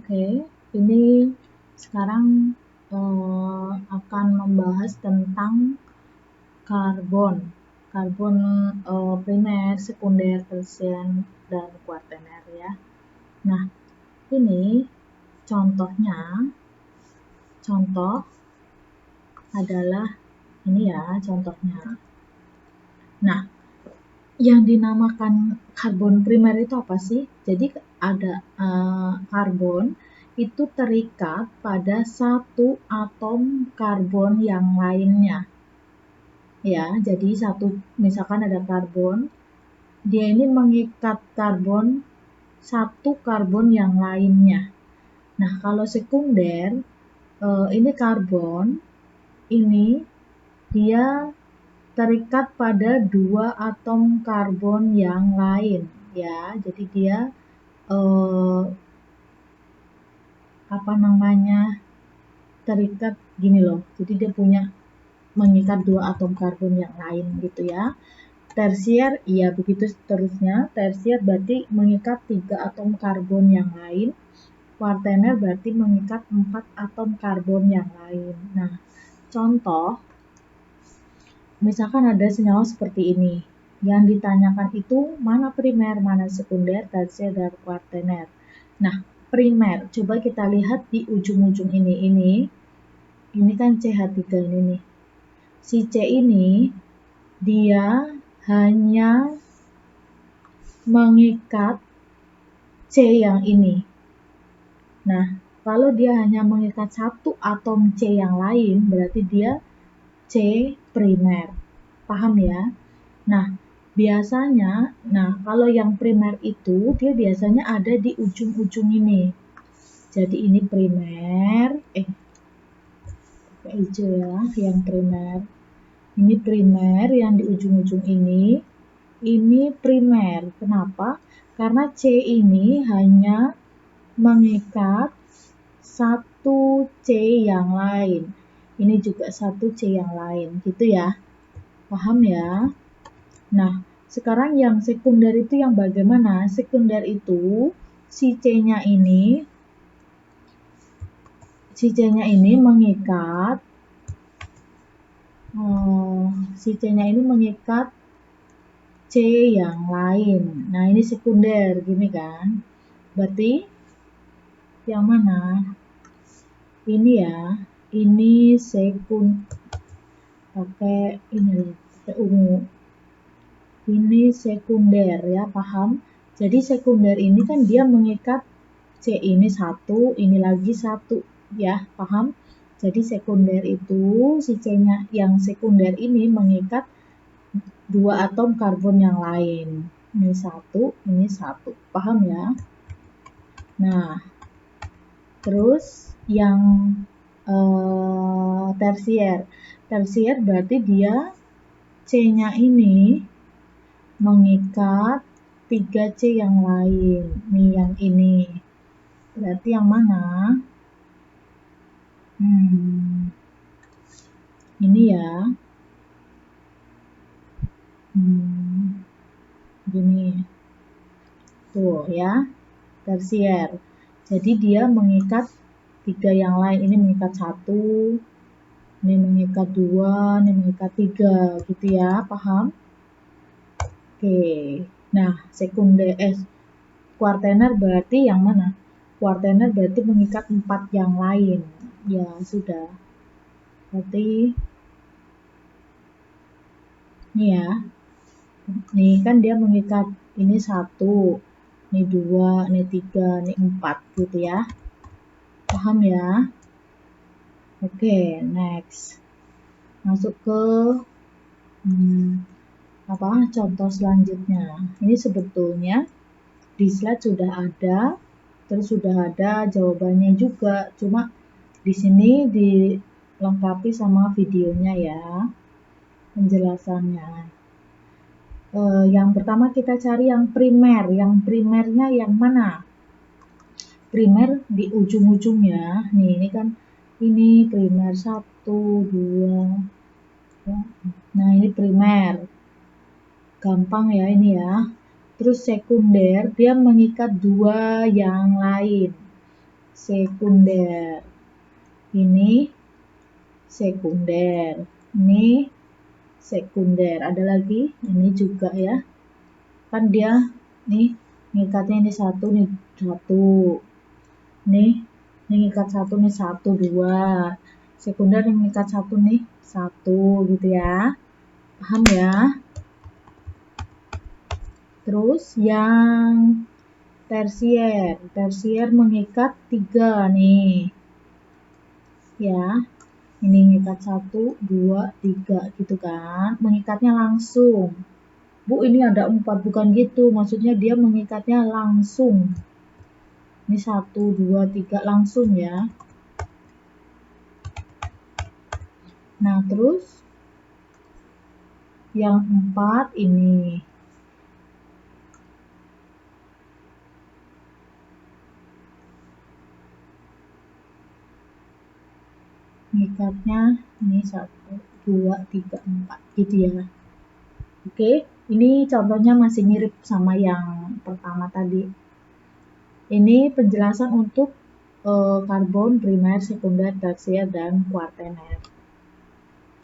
Oke, ini sekarang akan membahas tentang karbon. Karbon primer, sekunder, tersier, dan kuaterner ya. Nah, ini contohnya, contoh adalah ini ya contohnya. Nah, yang dinamakan karbon primer itu apa sih? Jadi ada karbon itu terikat pada satu atom karbon yang lainnya. Ya, jadi misalkan ada karbon, dia ini mengikat satu karbon yang lainnya. Nah, kalau sekunder, ini karbon, ini dia terikat pada dua atom karbon yang lain, ya. Jadi dia terikat gini loh. Jadi dia punya mengikat dua atom karbon yang lain gitu ya. Tersier, iya begitu seterusnya. Tersier berarti mengikat 3 atom karbon yang lain. Kuaterner berarti mengikat 4 atom karbon yang lain. Nah, contoh, misalkan ada senyawa seperti ini. Yang ditanyakan itu mana primer, mana sekunder, tersier, dan kuaterner. Nah, primer, coba kita lihat di ujung-ujung ini. Ini kan CH3 ini nih. Si C ini dia hanya mengikat C yang ini. Nah, kalau dia hanya mengikat satu atom C yang lain, berarti dia C primer. Paham ya? Nah, biasanya, kalau yang primer itu, dia biasanya ada di ujung-ujung ini. Jadi ini primer, pakai hijau ya, yang primer. Ini primer yang di ujung-ujung ini primer. Kenapa? Karena C ini hanya mengikat satu C yang lain. Ini juga satu C yang lain, gitu ya. Paham ya? Nah, sekarang yang sekunder itu yang bagaimana? Sekunder itu si C-nya ini mengikat C yang lain. Nah, ini sekunder gini kan. Berarti yang mana? Ini ya. Ini pakai ungu. Ini sekunder ya, paham? Jadi sekunder ini kan dia mengikat C ini satu, ini lagi satu ya, paham? Jadi sekunder itu si C-nya yang sekunder ini mengikat dua atom karbon yang lain. Ini satu, paham ya? Nah, terus yang tersier. Tersier berarti dia C-nya ini mengikat 3C yang lain. Nih yang ini. Berarti yang mana? Ini ya. Gini. Tuh ya. Tersier. Jadi dia mengikat 3 yang lain. Ini mengikat 1, ini mengikat 2, ini mengikat 3, gitu ya, paham? Oke. Nah, kuaterner berarti yang mana? Kuaterner berarti mengikat 4 yang lain. Ya, sudah. Berarti ini ya. Nih kan dia mengikat ini 1, ini 2, ini 3, ini 4 gitu ya. Paham ya? Oke, next. Masuk ke contoh selanjutnya. Ini sebetulnya di slide sudah ada, terus sudah ada jawabannya juga, cuma di sini dilengkapi sama videonya ya, penjelasannya. Yang pertama kita cari yang primer. Yang primernya yang mana? Primer di ujung-ujung ya. Nih, ini kan ini primer 1, 2. Nah, ini primer. Gampang ya ini ya. Terus sekunder, dia mengikat 2 yang lain. sekunder. Ini sekunder. Ini sekunder. Ada lagi, ini juga ya. Kan dia nih ngikatnya ini satu nih, satu. Nih ngikat satu nih, satu, dua. Sekunder yang ngikat satu nih, satu gitu ya. Paham ya? Terus yang tersier. Tersier mengikat 3 nih. Ya. Ini ngikat 1, 2, 3 gitu kan. Mengikatnya langsung. Bu, ini ada 4, bukan gitu. Maksudnya dia mengikatnya langsung. Ini 1, 2, 3 langsung ya. Nah, terus yang 4 ini. Ngikatnya ini 1, 2, 3, 4 gitu ya. Oke, ini contohnya masih mirip sama yang pertama tadi. Ini penjelasan untuk karbon primer, sekunder, tersier, dan kuaterner.